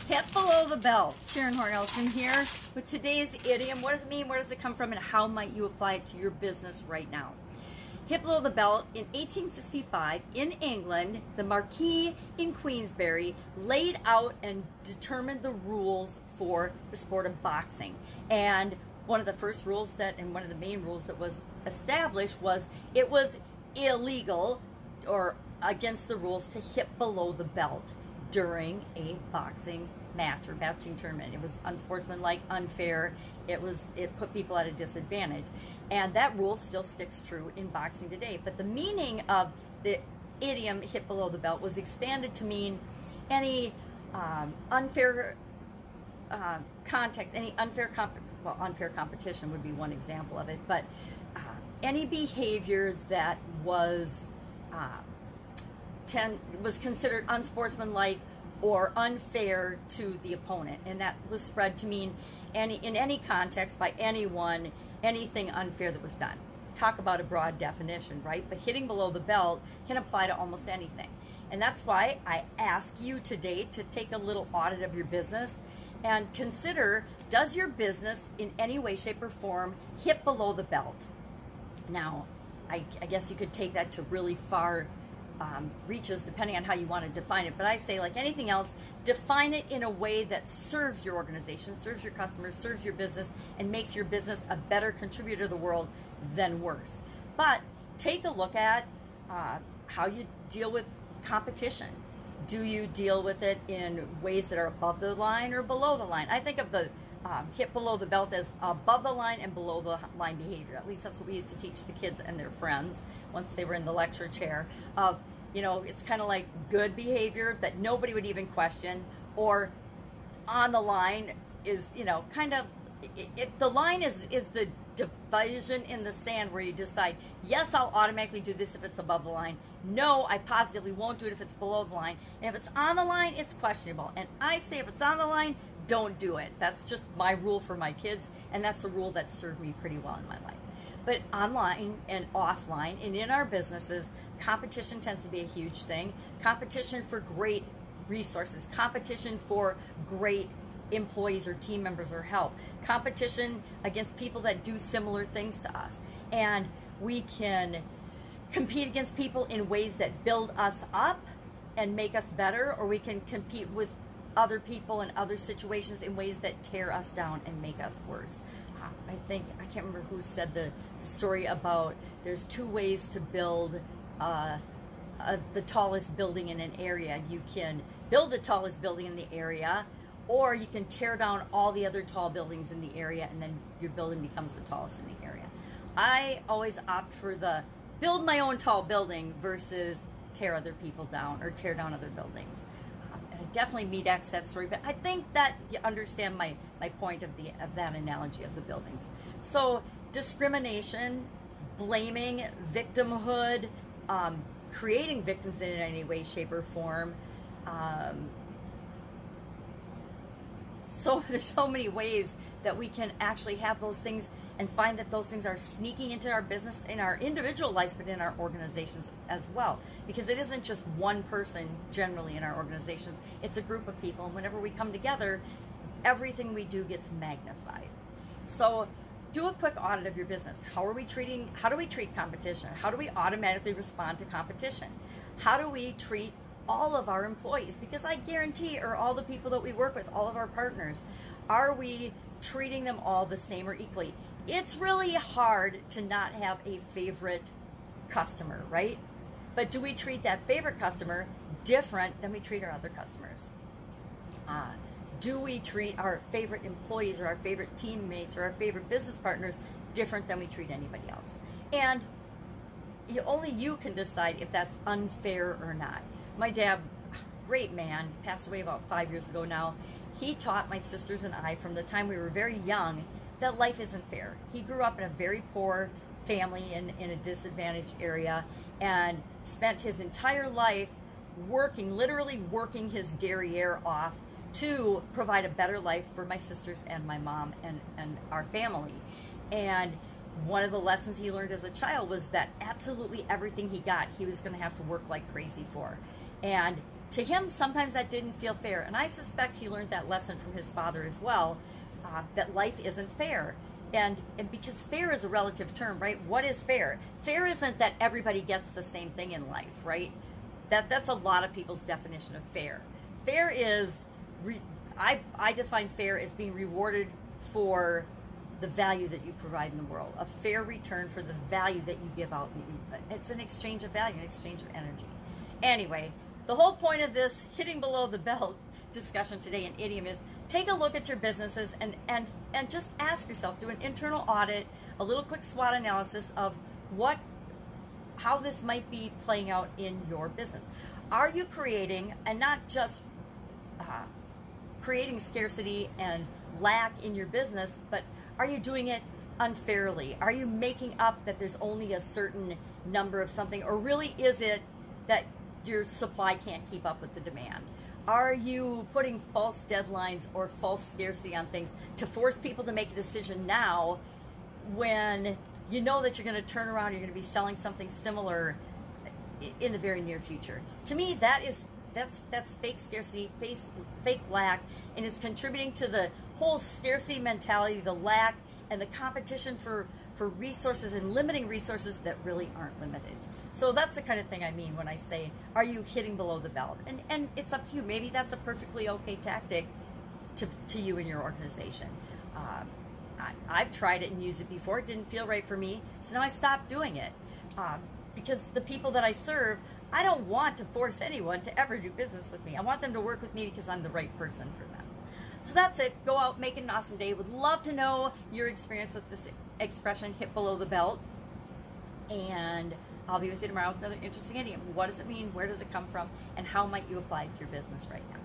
Hip below the belt. Sharon Horne-Ellstrom here with today's idiom. What does it mean? Where does it come from? And how might you apply it to your business right now? Hip below the belt. In 1865, in England, the Marquis in Queensberry laid out and determined the rules for the sport of boxing. And one of the first rules and one of the main rules that was established was it was illegal or against the rules to hip below the belt during a boxing match or boxing tournament. It was unsportsmanlike, unfair. It put people at a disadvantage. And that rule still sticks true in boxing today. But the meaning of the idiom hip below the belt was expanded to mean any unfair context, any unfair competition would be one example of it, but any behavior that was considered unsportsmanlike or unfair to the opponent, and that was spread to mean in any context by anyone, anything unfair that was done. Talk about a broad definition, right? But hitting below the belt can apply to almost anything. And that's why I ask you today to take a little audit of your business and consider, does your business in any way, shape, or form hit below the belt? Now, I guess you could take that to really far reaches depending on how you want to define it, but I say, like anything else, define it in a way that serves your organization, serves your customers, serves your business, and makes your business a better contributor to the world than worse. But take a look at how you deal with competition. Do you deal with it in ways that are above the line or below the line? I think of the hip below the belt as above the line and below the line behavior. At least that's what we used to teach the kids and their friends once they were in the lecture chair of, you know, it's kind of like good behavior that nobody would even question, or on the line is, you know, kind of, the line is the division in the sand where you decide, yes, I'll automatically do this if it's above the line. No, I positively won't do it if it's below the line. And if it's on the line, it's questionable. And I say if it's on the line, don't do it. That's just my rule for my kids, and that's a rule that served me pretty well in my life. But online and offline and in our businesses, competition tends to be a huge thing. Competition for great resources, competition for great employees or team members or help, competition against people that do similar things to us. And we can compete against people in ways that build us up and make us better, or we can compete with other people in other situations in ways that tear us down and make us worse. I can't remember who said the story about there's two ways to build the tallest building in an area. You can build the tallest building in the area, or you can tear down all the other tall buildings in the area, and then your building becomes the tallest in the area. I always opt for the build my own tall building versus tear other people down or tear down other buildings. And I definitely meet X that story, but I think that you understand my point of that analogy of the buildings. So discrimination, blaming, victimhood, creating victims in any way, shape, or form. So there's so many ways that we can actually have those things and find that those things are sneaking into our business, in our individual lives, but in our organizations as well. Because it isn't just one person generally in our organizations, it's a group of people, and whenever we come together, everything we do gets magnified. So do a quick audit of your business. How do we treat competition? How do we automatically respond to competition? How do we treat all of our employees? Because I guarantee, or all the people that we work with, all of our partners, are we treating them all the same or equally? It's really hard to not have a favorite customer, right? But do we treat that favorite customer different than we treat our other customers? Do we treat our favorite employees or our favorite teammates or our favorite business partners different than we treat anybody else? And only you can decide if that's unfair or not. My dad, great man, passed away about 5 years ago now. He taught my sisters and I from the time we were very young that life isn't fair. He grew up in a very poor family in a disadvantaged area and spent his entire life working, literally working his derriere off to provide a better life for my sisters and my mom and our family. And one of the lessons he learned as a child was that absolutely everything he got, he was going to have to work like crazy for. And to him, sometimes that didn't feel fair. And I suspect he learned that lesson from his father as well, that life isn't fair. And because fair is a relative term, right? What is fair? Fair isn't that everybody gets the same thing in life, right? That's a lot of people's definition of fair. Fair is, I define fair as being rewarded for the value that you provide in the world, a fair return for the value that you give out. It's an exchange of value, an exchange of energy. Anyway, the whole point of this hitting below the belt discussion today in idiom is take a look at your businesses and just ask yourself, do an internal audit, a little quick SWOT analysis of how this might be playing out in your business. Are you creating, and not just creating scarcity and lack in your business, but are you doing it unfairly? Are you making up that there's only a certain number of something, or really is it that your supply can't keep up with the demand? Are you putting false deadlines or false scarcity on things to force people to make a decision now when you know that you're going to turn around, you're going to be selling something similar in the very near future? To me, that's fake scarcity, fake lack, and it's contributing to the whole scarcity mentality, the lack, and the competition for resources and limiting resources that really aren't limited. So that's the kind of thing I mean when I say, are you hitting below the belt? And it's up to you. Maybe that's a perfectly okay tactic to you and your organization. I've tried it and used it before. It didn't feel right for me, so now I stopped doing it. Because the people that I serve, I don't want to force anyone to ever do business with me. I want them to work with me because I'm the right person for them. So that's it. Go out, make it an awesome day. Would love to know your experience with this expression, hit below the belt. And I'll be with you tomorrow with another interesting idiom. What does it mean? Where does it come from? And how might you apply it to your business right now?